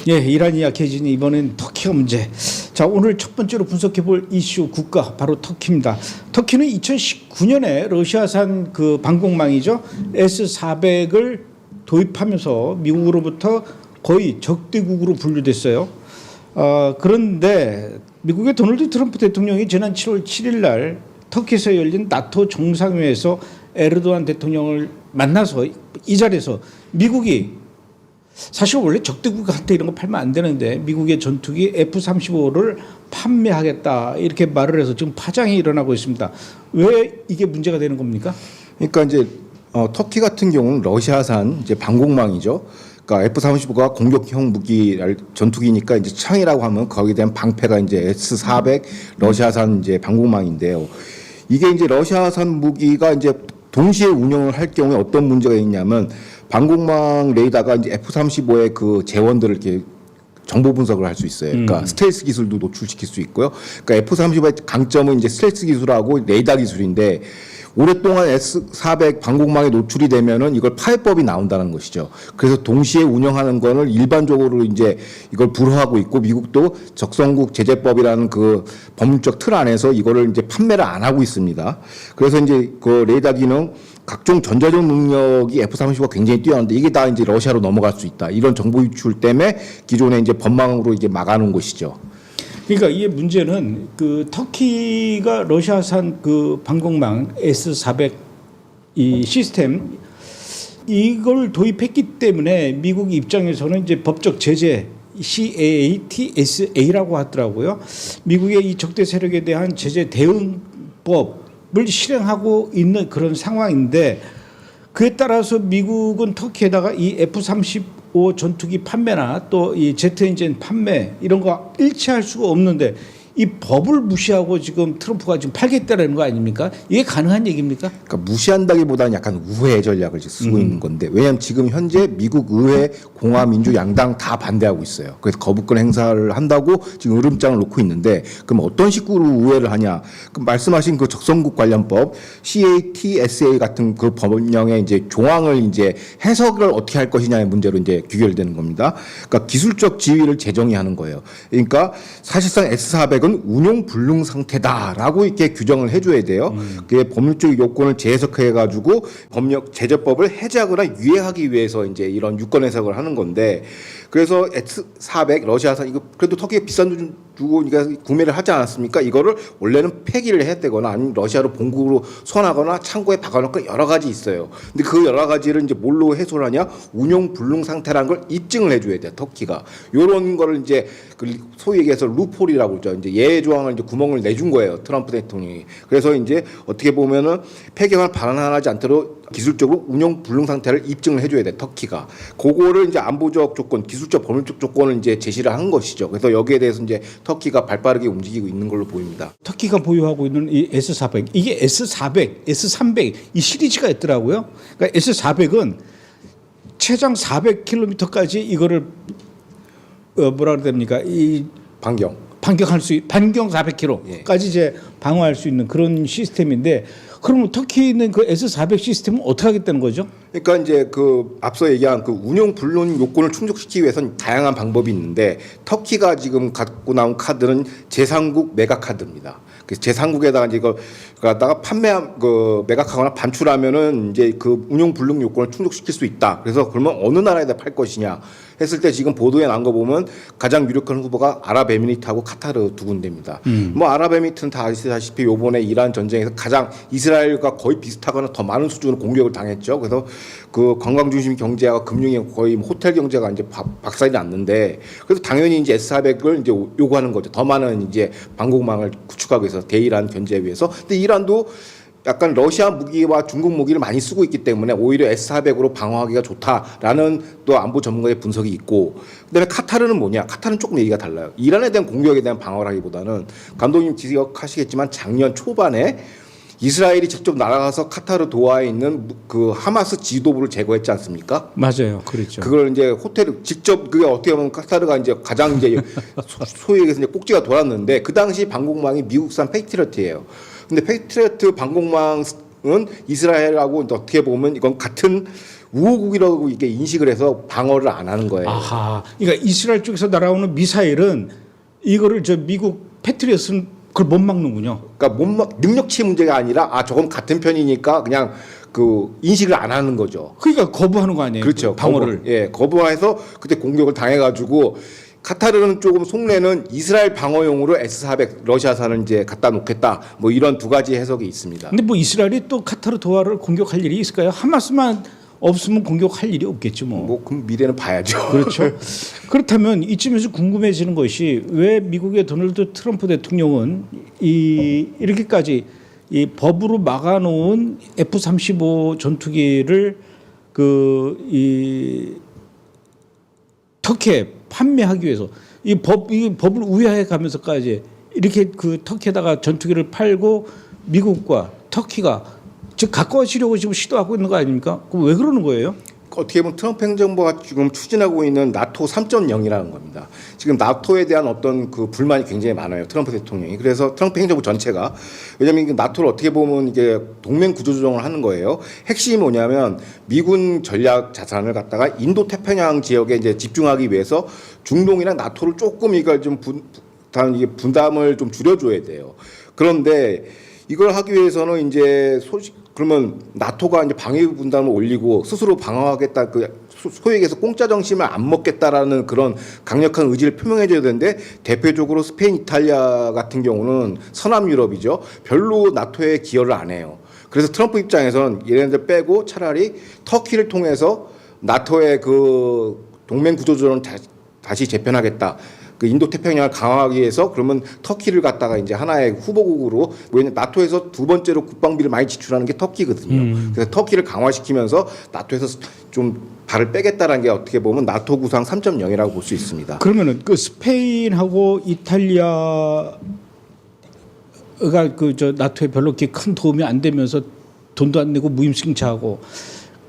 예, 이란이 약해지니 이번엔 터키가 문제. 자, 오늘 첫 번째로 분석해 볼 이슈 국가 바로 터키입니다. 터키는 2019년에 러시아산 그 방공망이죠. S-400을 도입하면서 미국으로부터 거의 적대국으로 분류됐어요. 그런데 미국의 도널드 트럼프 대통령이 지난 7월 7일 날 터키에서 열린 나토 정상회의에서 에르도안 대통령을 만나서 이 자리에서 미국이 사실 원래 적대국한테 이런 거 팔면 안 되는데 미국의 전투기 F-35를 판매하겠다 이렇게 말을 해서 지금 파장이 일어나고 있습니다. 왜 이게 문제가 되는 겁니까? 그러니까 이제 터키 같은 경우는 러시아산 이제 방공망이죠. 그러니까 F-35가 공격형 무기 전투기니까 이제 창이라고 하면 거기에 대한 방패가 이제 S-400 러시아산 이제 방공망인데요. 이게 이제 러시아산 무기가 이제 동시에 운영을 할 경우에 어떤 문제가 있냐면 방공망 레이더가 이제 F-35의 그 재원들을 이렇게 정보 분석을 할 수 있어요. 그러니까 스텔스 기술도 노출시킬 수 있고요. 그러니까 F-35의 강점은 이제 스텔스 기술하고 레이더 기술인데 오랫동안 S-400 방공망에 노출이 되면은 이걸 파해법이 나온다는 것이죠. 그래서 동시에 운영하는 거를 일반적으로 이제 이걸 불허하고 있고 미국도 적성국 제재법이라는 그 법률적 틀 안에서 이거를 이제 판매를 안 하고 있습니다. 그래서 이제 그 레이더 기능 각종 전자적 능력이 F-35가 굉장히 뛰어난데 이게 다 이제 러시아로 넘어갈 수 있다. 이런 정보 유출 때문에 기존에 이제 법망으로 이제 막아놓은 것이죠. 그러니까 이게 문제는 그 터키가 러시아산 그 방공망 S-400 이 시스템 이걸 도입했기 때문에 미국 입장에서는 이제 법적 제재 CAATSA라고 하더라고요. 미국의 이 적대 세력에 대한 제재 대응법을 실행하고 있는 그런 상황인데 그에 따라서 미국은 터키에다가 이 F-35 전투기 판매나 또 이 제트 엔진 판매 이런 거 일치할 수가 없는데 이 법을 무시하고 지금 트럼프가 지금 팔겠다는 거 아닙니까? 이게 가능한 얘기입니까? 그러니까 무시한다기보다는 약간 우회 전략을 쓰고 있는 건데 왜냐하면 지금 현재 미국 의회 공화 민주 양당 다 반대하고 있어요. 그래서 거부권 행사를 한다고 지금 으름장을 놓고 있는데 그럼 어떤 식으로 우회를 하냐? 그 말씀하신 그 적성국 관련법 CATSA 같은 그 법령의 이제 조항을 이제 해석을 어떻게 할 것이냐의 문제로 이제 귀결되는 겁니다. 그러니까 기술적 지위를 재정의하는 거예요. 그러니까 사실상 S-400은 운용 불능 상태다라고 이렇게 규정을 해줘야 돼요. 그게 법률적 요건을 재해석해가지고 법력 제재법을 해제하거나 유예하기 위해서 이제 이런 유권 해석을 하는 건데 그래서 S-400 러시아산 이거 그래도 터키에 비싼 돈 주고 구매를 하지 않았습니까? 이거를 원래는 폐기를 해야 되거나 아니면 러시아로 본국으로 수환하거나 창고에 박아놓고 여러 가지 있어요. 근데 그 여러 가지를 이제 뭘로 해소를 하냐? 운용 불능 상태라는 걸 입증을 해줘야 돼 터키가. 요런 거를 이제 소위 얘기해서 루폴이라고 그러죠. 이제 예외 조항을 이제 구멍을 내준 거예요. 트럼프 대통령이. 그래서 이제 어떻게 보면은 폐기를 반환하지 않도록 기술적으로 운용 불능 상태를 입증을 해줘야 돼 터키가. 그거를 이제 안보적 조건, 기술적 법률적 조건을 이제 제시를 한 것이죠. 그래서 여기에 대해서 이제 터키가 발빠르게 움직이고 있는 걸로 보입니다. 터키가 보유하고 있는 이 S-400 이게 S-400, S-300 이 시리즈가 있더라고요. 그러니까 S-400은 최장 400km까지 이거를 뭐라 그래야 됩니까? 이 반경할 수 반경 400km까지 이제 방어할 수 있는 그런 시스템인데 그러면 터키는 그 S-400 시스템은 어떻게 하겠다는 거죠? 그러니까 이제 그 앞서 얘기한 그 운용 불능 요건을 충족시키기 위해서는 다양한 방법이 있는데 터키가 지금 갖고 나온 카드는 제3국 메가 카드입니다. 그래서 제3국에다가 이제 이거 갖다가 매각하거나 반출하면은 이제 그 운용 불능 요건을 충족시킬 수 있다. 그래서 그러면 어느 나라에다 팔 것이냐 했을 때 지금 보도에 나온 거 보면 가장 유력한 후보가 아랍에미리트하고 카타르 두 군데입니다. 뭐 아랍에미리트는 다 아시다시피 요번에 이란 전쟁에서 가장 이스라엘과 거의 비슷하거나 더 많은 수준으로 공격을 당했죠. 그래서 그 관광 중심 경제와 금융이 거의 호텔 경제가 이제 박살이 났는데 그래서 당연히 이제 S-400을 이제 요구하는 거죠. 더 많은 이제 방공망을 구축하기 위해서 대이란 견제에 위해서. 근데 이란도 약간 러시아 무기와 중국 무기를 많이 쓰고 있기 때문에 오히려 S-400으로 방어하기가 좋다라는 또 안보 전문가의 분석이 있고 그다음에 카타르는 뭐냐? 카타르는 조금 얘기가 달라요. 이란에 대한 공격에 대한 방어를 하기보다는 감독님 기억하시겠지만 작년 초반에 이스라엘이 직접 날아가서 카타르 도하에 있는 그 하마스 지도부를 제거했지 않습니까? 맞아요, 그렇죠. 그걸 이제 호텔 직접 그게 어떻게 보면 카타르가 이제 가장 이제 소위 얘기해서 이제 꼭지가 돌았는데 그 당시 방공망이 미국산 패트리어트예요. 근데 패트리어트 방공망 이스라엘하고 어떻게 보면 이건 같은 우호국이라고 이게 인식을 해서 방어를 안 하는 거예요. 아하. 그러니까 이스라엘 쪽에서 날아오는 미사일은 이거를 저 미국 패트리엇은 그걸 못 막는군요. 그러니까 능력치 문제가 아니라 저건 같은 편이니까 그냥 그 인식을 안 하는 거죠. 그러니까 거부하는 거 아니에요? 그렇죠. 방어를. 거부해서 그때 공격을 당해가지고 카타르는 조금 속내는 이스라엘 방어용으로 S-400 러시아산을 이제 갖다 놓겠다. 뭐 이런 두 가지 해석이 있습니다. 근데 뭐 이스라엘이 또 카타르 도하를 공격할 일이 있을까요? 하마스만 없으면 공격할 일이 없겠죠, 뭐. 그럼 미래는 봐야죠. 그렇죠. 그렇다면 이쯤에서 궁금해지는 것이 왜 미국의 도널드 트럼프 대통령은 이렇게까지 이 법으로 막아놓은 F-35 전투기를 터키에 판매하기 위해서 이 법을 우회해 가면서까지 이렇게 그 터키에다가 전투기를 팔고 미국과 터키가 즉 가까워지려고 지금 시도하고 있는 거 아닙니까? 그럼 왜 그러는 거예요? 어떻게 보면 트럼프 행정부가 지금 추진하고 있는 나토 3.0이라는 겁니다. 지금 나토에 대한 어떤 그 불만이 굉장히 많아요. 트럼프 대통령이. 그래서 트럼프 행정부 전체가 왜냐하면 나토를 어떻게 보면 이게 동맹 구조 조정을 하는 거예요. 핵심이 뭐냐면 미군 전략 자산을 갖다가 인도 태평양 지역에 이제 집중하기 위해서 중동이랑 나토를 조금 이걸 좀 분담을 좀 줄여줘야 돼요. 그런데 이걸 하기 위해서는 이제 그러면 나토가 이제 방위 분담을 올리고 스스로 방어하겠다, 소위 얘기해서 공짜 정신을 안 먹겠다라는 그런 강력한 의지를 표명해줘야 되는데 대표적으로 스페인, 이탈리아 같은 경우는 서남 유럽이죠. 별로 나토에 기여를 안 해요. 그래서 트럼프 입장에서는 얘네들 빼고 차라리 터키를 통해서 나토의 그 동맹 구조조정을 다시 재편하겠다. 그 인도 태평양을 강화하기 위해서 그러면 터키를 갖다가 이제 하나의 후보국으로 왜냐면 나토에서 두 번째로 국방비를 많이 지출하는 게 터키거든요. 그래서 터키를 강화시키면서 나토에서 좀 발을 빼겠다라는 게 어떻게 보면 나토 구상 3.0이라고 볼 수 있습니다. 그러면은 그 스페인하고 이탈리아가 저 나토에 별로 이렇게 큰 도움이 안 되면서 돈도 안 내고 무임승차하고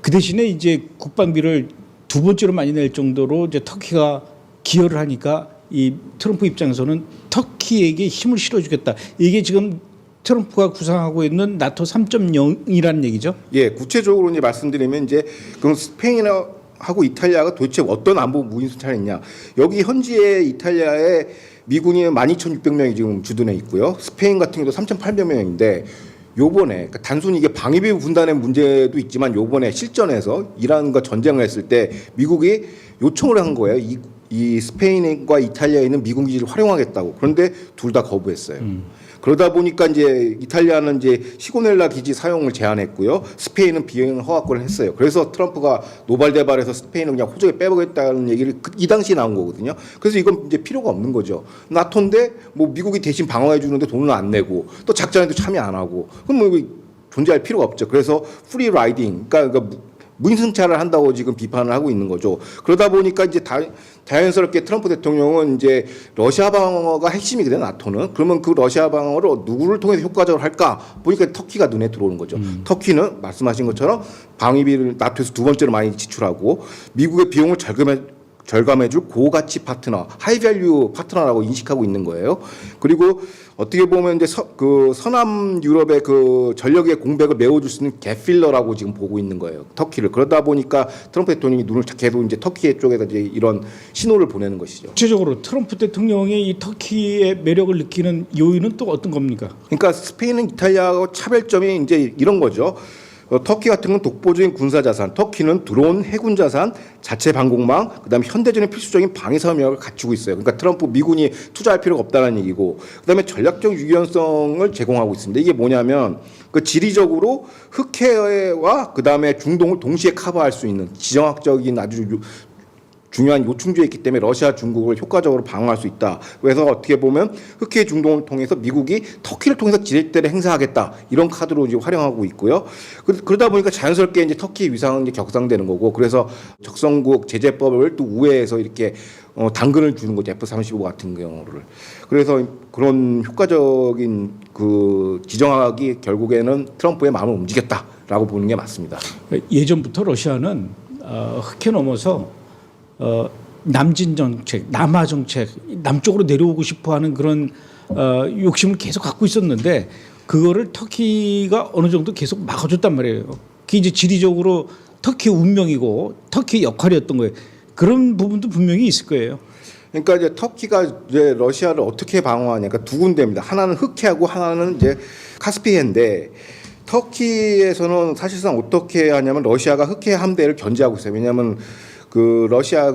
그 대신에 이제 국방비를 두 번째로 많이 낼 정도로 이제 터키가 기여를 하니까 이 트럼프 입장에서는 터키에게 힘을 실어주겠다. 이게 지금 트럼프가 구상하고 있는 나토 3.0이라는 얘기죠. 예, 구체적으로 이제 말씀드리면 이제 그럼 스페인하고 이탈리아가 도대체 어떤 안보 무인수차를 있냐? 여기 현지에 이탈리아에 미군이 12,600명이 지금 주둔해 있고요. 스페인 같은 경우도 3,800명인데 요번에 그러니까 단순히 이게 방위비 분담의 문제도 있지만 요번에 실전에서 이란과 전쟁을 했을 때 미국이 요청을 한 거예요. 이 스페인과 이탈리아에 있는 미군 기지를 활용하겠다고. 그런데 둘 다 거부했어요. 그러다 보니까 이제 이탈리아는 이제 시고넬라 기지 사용을 제한했고요. 스페인은 비행 허가권을 했어요. 그래서 트럼프가 노발대발해서 스페인을 그냥 호적에 빼보겠다는 얘기를 이 당시에 나온 거거든요. 그래서 이건 이제 필요가 없는 거죠. 나토인데 뭐 미국이 대신 방어해 주는데 돈을 안 내고 또 작전에도 참여 안 하고 그럼 뭐 존재할 필요가 없죠. 그래서 프리 라이딩, 그러니까 무인승차를 한다고 지금 비판을 하고 있는 거죠. 그러다 보니까 이제 자연스럽게 트럼프 대통령은 이제 러시아 방어가 핵심이거든요, 나토는. 그러면 그 러시아 방어를 누구를 통해서 효과적으로 할까? 보니까 터키가 눈에 들어오는 거죠. 터키는 말씀하신 것처럼 방위비를 나토에서 두 번째로 많이 지출하고 미국의 비용을 절감해줄 고가치 파트너, 하이밸류 파트너라고 인식하고 있는 거예요. 그리고 어떻게 보면 이제 서남 유럽의 그 전력의 공백을 메워줄 수 있는 갭필러라고 지금 보고 있는 거예요. 터키를. 그러다 보니까 트럼프 대통령이 눈을 계속 이제 터키 쪽에다 이제 이런 신호를 보내는 것이죠. 구체적으로 트럼프 대통령이 이 터키의 매력을 느끼는 요인은 또 어떤 겁니까? 그러니까 스페인은 이탈리아하고 차별점이 이제 이런 거죠. 터키 같은 건 독보적인 군사 자산, 터키는 드론, 해군 자산, 자체 방공망, 그다음에 현대전의 필수적인 방위 사업력을 갖추고 있어요. 그러니까 트럼프 미군이 투자할 필요가 없다는 얘기고, 그다음에 전략적 유연성을 제공하고 있습니다. 이게 뭐냐면 그 지리적으로 흑해와 그다음에 중동을 동시에 커버할 수 있는 지정학적인 아주 중요한 요충지에 있기 때문에 러시아, 중국을 효과적으로 방어할 수 있다. 그래서 어떻게 보면 흑해 중동을 통해서 미국이 터키를 통해서 지렛대를 행사하겠다. 이런 카드로 이제 활용하고 있고요. 그러다 보니까 자연스럽게 이제 터키의 위상은 이제 격상되는 거고, 그래서 적성국 제재법을 또 우회해서 이렇게 당근을 주는 거죠. F-35 같은 경우를. 그래서 그런 효과적인 그 지정학이 결국에는 트럼프의 마음을 움직였다라고 보는 게 맞습니다. 예전부터 러시아는 흑해 넘어서 남진 정책, 남하 정책, 남쪽으로 내려오고 싶어하는 그런 욕심을 계속 갖고 있었는데 그거를 터키가 어느 정도 계속 막아줬단 말이에요. 그게 이제 지리적으로 터키의 운명이고 터키의 역할이었던 거예요. 그런 부분도 분명히 있을 거예요. 그러니까 이제 터키가 이제 러시아를 어떻게 방어하냐니까 두 군데입니다. 하나는 흑해하고 하나는 이제 카스피해인데 터키에서는 사실상 어떻게 하냐면 러시아가 흑해 함대를 견제하고 있어요. 왜냐하면 그 러시아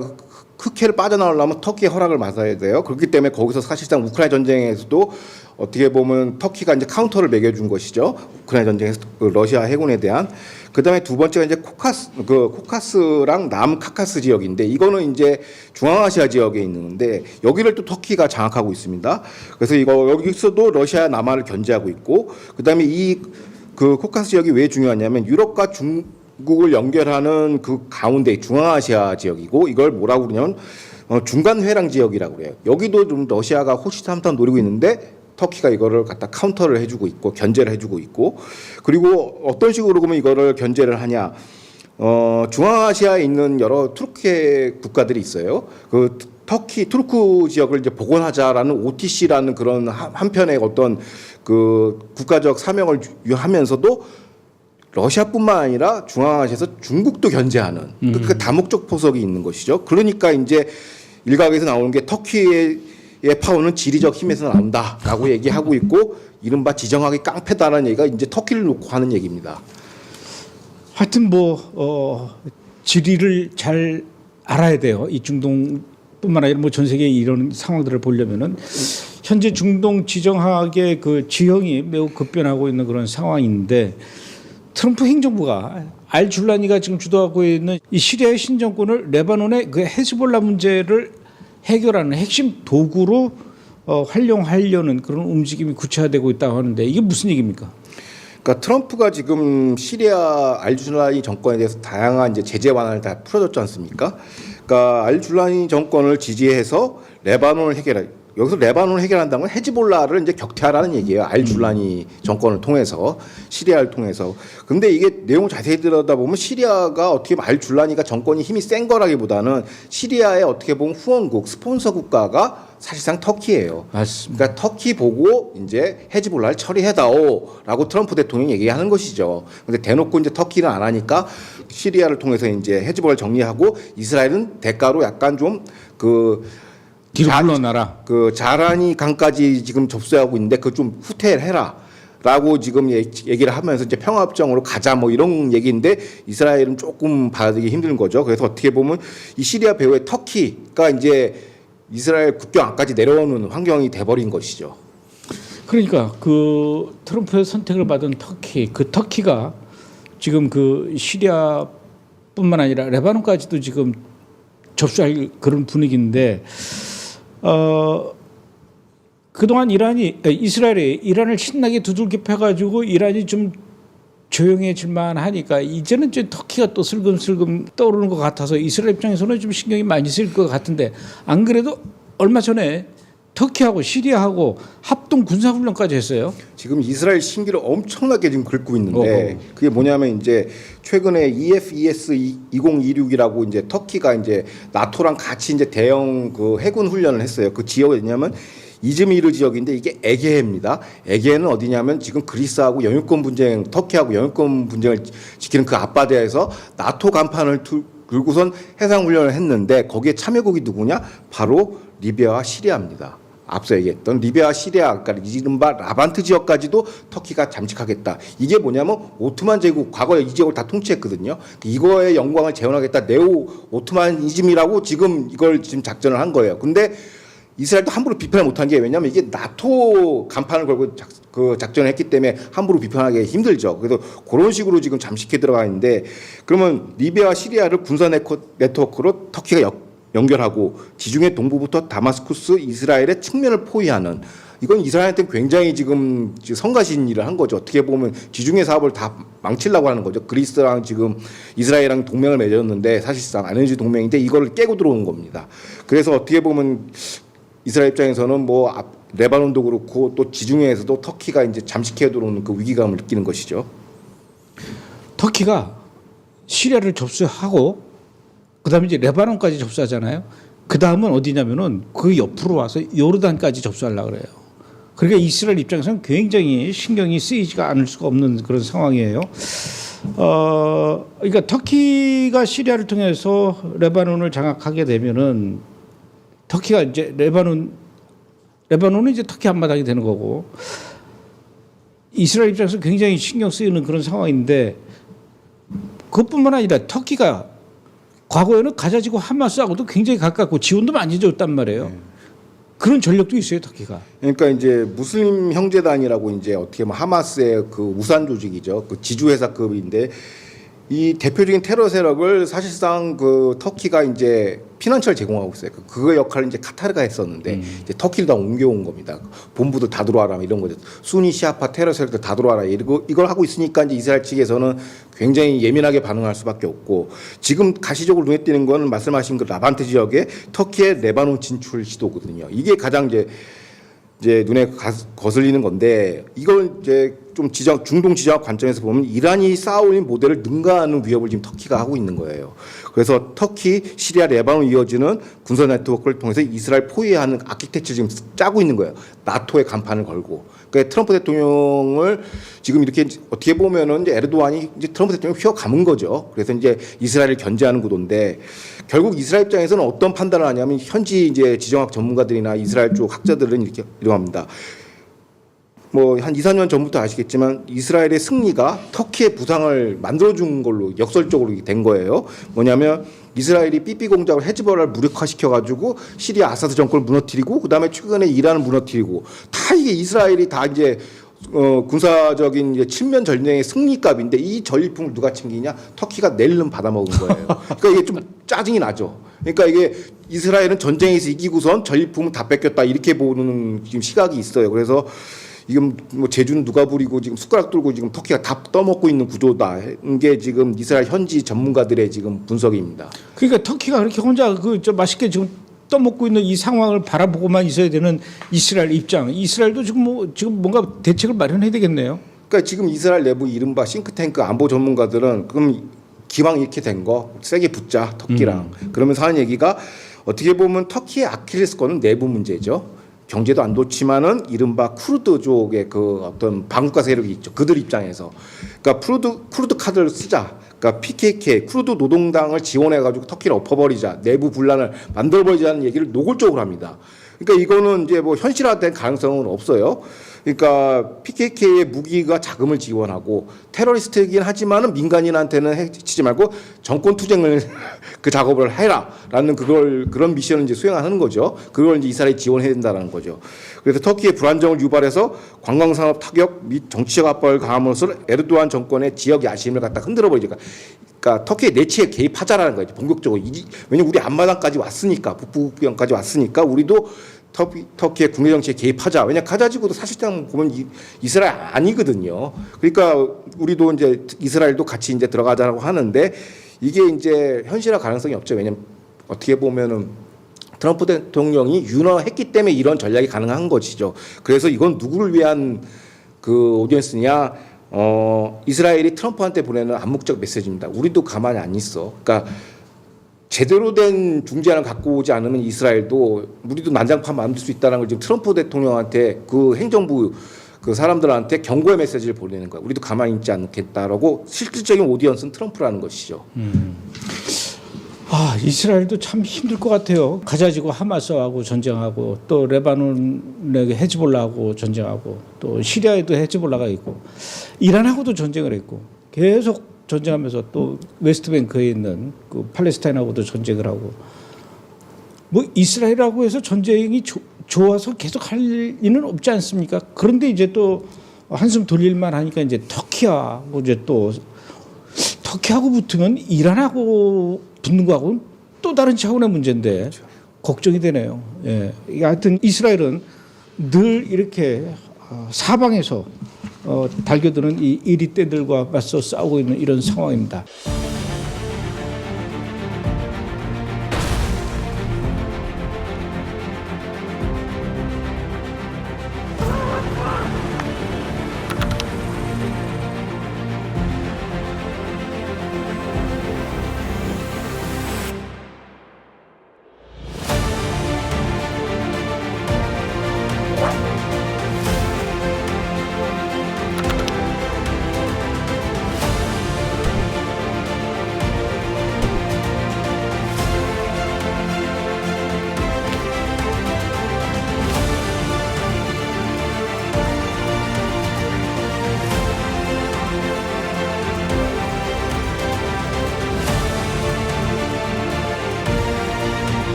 흑해를 빠져나오려면 터키의 허락을 받아야 돼요. 그렇기 때문에 거기서 사실상 우크라이나 전쟁에서도 어떻게 보면 터키가 이제 카운터를 매겨준 것이죠. 우크라이나 전쟁에서 그 러시아 해군에 대한. 그다음에 두 번째가 이제 코카스랑 남카카스 지역인데 이거는 이제 중앙아시아 지역에 있는데 여기를 또 터키가 장악하고 있습니다. 그래서 이거 여기서도 러시아 남하를 견제하고 있고 그다음에 이 그 코카스 지역이 왜 중요하냐면 유럽과 중국을 연결하는 그 가운데 중앙아시아 지역이고 이걸 뭐라고 그러냐면 중간 회랑 지역이라고 그래요. 여기도 좀 러시아가 호시탐탐 노리고 있는데 터키가 이거를 갖다 카운터를 해주고 있고 견제를 해주고 있고 그리고 어떤 식으로 그러면 이거를 견제를 하냐? 중앙아시아에 있는 여러 투르키 국가들이 있어요. 그 터키 투르크 지역을 이제 복원하자라는 OTC라는 그런 한편의 어떤 그 국가적 사명을 하면서도 러시아뿐만 아니라 중앙아시아에서 중국도 견제하는 그 다목적 포석이 있는 것이죠. 그러니까 이제 일각에서 나오는 게 터키의 파워는 지리적 힘에서 나온다라고 얘기하고 있고 이른바 지정학의 깡패다라는 얘기가 이제 터키를 놓고 하는 얘기입니다. 하여튼 지리를 잘 알아야 돼요. 이 중동뿐만 아니라 뭐 전 세계 이런 상황들을 보려면은 현재 중동 지정학의 그 지형이 매우 급변하고 있는 그런 상황인데 트럼프 행정부가 알줄라니가 지금 주도하고 있는 이 시리아의 신정권을 레바논의 그 헤즈볼라 문제를 해결하는 핵심 도구로 활용하려는 그런 움직임이 구체화되고 있다고 하는데 이게 무슨 얘기입니까? 그러니까 트럼프가 지금 시리아 알줄라니 정권에 대해서 다양한 이제 제재 완화를 다 풀어줬지 않습니까? 그러니까 알줄라니 정권을 지지해서 레바논을 해결해. 여기서 레바논을 해결한다는 건 헤즈볼라를 이제 격퇴하라는 얘기예요. 알줄라니 정권을 통해서 시리아를 통해서. 근데 이게 내용을 자세히 들여다보면 시리아가 어떻게 보면 알줄라니가 정권이 힘이 센 거라기보다는 시리아의 어떻게 보면 후원국, 스폰서 국가가 사실상 터키예요. 맞습니다. 그러니까 터키 보고 이제 헤즈볼라를 처리해다오라고 트럼프 대통령이 얘기하는 것이죠. 근데 대놓고 이제 터키는 안 하니까 시리아를 통해서 이제 헤즈볼라를 정리하고 이스라엘은 대가로 약간 좀그 뒤로 물러나라. 그 자라니 강까지 지금 접수하고 있는데 그 좀 후퇴를 해라라고 지금 얘기를 하면서 이제 평화협정으로 가자 뭐 이런 얘기인데 이스라엘은 조금 받아들이기 힘든 거죠. 그래서 어떻게 보면 이 시리아 배후에 터키가 이제 이스라엘 국경 안까지 내려오는 환경이 돼버린 것이죠. 그러니까 그 트럼프의 선택을 받은 터키, 그 터키가 지금 그 시리아뿐만 아니라 레바논까지도 지금 접수할 그런 분위기인데. 그동안 이스라엘이 이란을 신나게 두들겨 패가지고 이란이 좀 조용해질만 하니까 이제는 이제 터키가 또 슬금슬금 떠오르는 것 같아서 이스라엘 입장에서는 좀 신경이 많이 쓰일 것 같은데 안 그래도 얼마 전에 터키하고 시리아하고 합동 군사훈련까지 했어요. 지금 이스라엘 신기를 엄청나게 지금 긁고 있는데 그게 뭐냐면 이제 최근에 EFES 2026이라고 이제 터키가 이제 나토랑 같이 이제 대형 그 해군 훈련을 했어요. 그 지역이 어디냐면 이즈미르 지역인데 이게 에게해입니다. 에게해는 어디냐면 지금 그리스하고 영유권 분쟁, 터키하고 영유권 분쟁을 지키는 그 앞바다에서 나토 간판을 들고선 해상 훈련을 했는데 거기에 참여국이 누구냐? 바로 리비아와 시리아입니다. 앞서 얘기했던 리비아, 시리아, 그러니까 이른바 라반트 지역까지도 터키가 잠식하겠다. 이게 뭐냐면 오트만 제국 과거에 이 지역을 다 통치했거든요. 이거의 영광을 재현하겠다. 네오 오트만이즘이라고 지금 이걸 지금 작전을 한 거예요. 근데 이스라엘도 함부로 비판을 못한 게 왜냐하면 이게 나토 간판을 걸고 그 작전을 했기 때문에 함부로 비판하기 힘들죠. 그래서 그런 식으로 지금 잠식해 들어가 있는데 그러면 리비아와 시리아를 군사 네트워크로 터키가 연결하고 지중해 동부부터 다마스쿠스 이스라엘의 측면을 포위하는 이건 이스라엘한테 굉장히 지금 성가신 일을 한 거죠. 어떻게 보면 지중해 사업을 다 망치려고 하는 거죠. 그리스랑 지금 이스라엘이랑 동맹을 맺었는데 사실상 안해지 동맹인데 이거를 깨고 들어온 겁니다. 그래서 어떻게 보면 이스라엘 입장에서는 뭐 레바논도 그렇고 또 지중해에서도 터키가 이제 잠식해 들어오는 그 위기감을 느끼는 것이죠. 터키가 시리아를 접수하고 그다음에 이제 레바논까지 접수하잖아요. 그다음은 어디냐면은 그 옆으로 와서 요르단까지 접수하려고 그래요. 그러니까 이스라엘 입장에서는 굉장히 신경이 쓰이지가 않을 수가 없는 그런 상황이에요. 그러니까 터키가 시리아를 통해서 레바논을 장악하게 되면은 터키가 이제 레바논은 이제 터키 앞마당이 되는 거고, 이스라엘 입장에서 굉장히 신경 쓰이는 그런 상황인데, 그것뿐만 아니라 터키가 과거에는 가자지구 하마스하고도 굉장히 가깝고 지원도 많이 줬단 말이에요. 그런 전력도 있어요, 터키가. 그러니까 이제 무슬림 형제단이라고 이제 어떻게 보면 하마스의 그 우산 조직이죠. 그 지주회사급인데 이 대표적인 테러 세력을 사실상 그 터키가 이제 피난처를 제공하고 있어요. 그 역할을 이제 카타르가 했었는데 이제 터키로 다 옮겨온 겁니다. 본부도 다 들어와라 이런 거죠. 수니 시아파 테러 세력들 다 들어와라 이걸 하고 있으니까 이제 이스라엘 측에서는 굉장히 예민하게 반응할 수밖에 없고, 지금 가시적으로 눈에 띄는 거는 말씀하신 그 라반트 지역의 터키의 레바논 진출 시도거든요. 이게 가장 이제 눈에 거슬리는 건데, 이걸 이제 좀 중동 지정학 관점에서 보면 이란이 쌓아올린 모델을 능가하는 위협을 지금 터키가 하고 있는 거예요. 그래서 터키, 시리아, 레바논 이어지는 군사 네트워크를 통해서 이스라엘 포위하는 아키텍처를 지금 짜고 있는 거예요. 나토의 간판을 걸고. 그러니까 트럼프 대통령을 지금 이렇게 어떻게 보면은 이제 에르도안이 이제 트럼프 대통령 휘어감은 거죠. 그래서 이제 이스라엘을 견제하는 구도인데, 결국 이스라엘 입장에서는 어떤 판단을 하냐면, 현지 이제 지정학 전문가들이나 이스라엘 쪽 학자들은 이렇게 합니다. 뭐 한 2, 3년 전부터 아시겠지만 이스라엘의 승리가 터키의 부상을 만들어준 걸로 역설적으로 된 거예요. 뭐냐면 이스라엘이 삐삐 공작을 헤즈볼라를 무력화시켜가지고 시리아 아사드 정권을 무너뜨리고, 그다음에 최근에 이란을 무너뜨리고, 다 이게 이스라엘이 다 이제 군사적인 이제 칠면 전쟁의 승리값인데, 이 전리품을 누가 챙기냐? 터키가 낼름 받아먹은 거예요. 그러니까 이게 좀 짜증이 나죠. 그러니까 이게 이스라엘은 전쟁에서 이기고선 전리품은 다 뺏겼다 이렇게 보는 지금 시각이 있어요. 그래서 지금 뭐 제주는 누가 부리고 지금 숟가락 들고 지금 터키가 다 떠먹고 있는 구조다. 이게 지금 이스라엘 현지 전문가들의 지금 분석입니다. 그러니까 터키가 그렇게 혼자 맛있게 지금 떠먹고 있는 이 상황을 바라보고만 있어야 되는 이스라엘 입장. 이스라엘도 지금 뭔가 대책을 마련해야 되겠네요. 그러니까 지금 이스라엘 내부 이른바 싱크탱크 안보 전문가들은 그럼 기왕 이렇게 된 거 세게 붙자 터키랑. 그러면서 하는 얘기가, 어떻게 보면 터키의 아킬레스건은 내부 문제죠. 경제도 안 좋지만은 이른바 쿠르드족의 그 어떤 반국가 세력이 있죠. 그들 입장에서. 그러니까 쿠르드 카드를 쓰자. 그러니까 PKK 쿠르드 노동당을 지원해가지고 터키를 엎어버리자. 내부 분란을 만들어버리자는 얘기를 노골적으로 합니다. 그러니까 이거는 이제 뭐 현실화된 가능성은 없어요. 그러니까 PKK의 무기가 자금을 지원하고, 테러리스트이긴 하지만은 민간인한테는 해치지 말고 정권 투쟁을 그 작업을 해라라는 그런 미션을 이제 수행하는 거죠. 그걸 이제 이스라엘이 지원해야 된다라는 거죠. 그래서 터키의 불안정을 유발해서 관광산업 타격 및 정치적 압박을 가함으로써 에르도안 정권의 지역 야심을 갖다 흔들어버리니까. 그러니까 터키의 내치에 개입하자라는 거죠. 본격적으로. 왜냐면 우리 앞마당까지 왔으니까, 북부국경까지 왔으니까 우리도 터키의 국내 정치에 개입하자. 왜냐 가자지구도 사실상 보면 이스라엘 아니거든요. 그러니까 우리도 이제 이스라엘도 같이 이제 들어가자고 하는데, 이게 이제 현실화 가능성이 없죠. 왜냐면 어떻게 보면은 트럼프 대통령이 윤허했기 때문에 이런 전략이 가능한 것이죠. 그래서 이건 누구를 위한 그 오디언스냐? 이스라엘이 트럼프한테 보내는 암묵적 메시지입니다. 우리도 가만히 안 있어. 그러니까 제대로 된 중재안을 갖고 오지 않으면 이스라엘도 우리도 난장판 만들 수 있다는 걸 지금 트럼프 대통령한테, 그 행정부 그 사람들한테 경고의 메시지를 보내는 거야. 우리도 가만히 있지 않겠다라고. 실질적인 오디언스는 트럼프라는 것이죠. 이스라엘도 참 힘들 것 같아요. 가자지구 하마스하고 전쟁하고, 또 레바논에 헤즈볼라하고 전쟁하고, 또 시리아에도 헤즈볼라가 있고, 이란하고도 전쟁을 했고, 계속 전쟁하면서 또 웨스트뱅크에 있는 그 팔레스타인하고도 전쟁을 하고, 뭐 이스라엘하고 해서 전쟁이 좋아서 계속 할 리는 없지 않습니까? 그런데 이제 또 한숨 돌릴만 하니까 이제 터키하고 이제 또 터키하고 붙으면 이란하고 붙는 거하고는 또 다른 차원의 문제인데, 그렇죠. 걱정이 되네요. 예. 하여튼 이스라엘은 늘 이렇게 사방에서 달겨드는 이 이리떼들과 맞서 싸우고 있는 이런 상황입니다.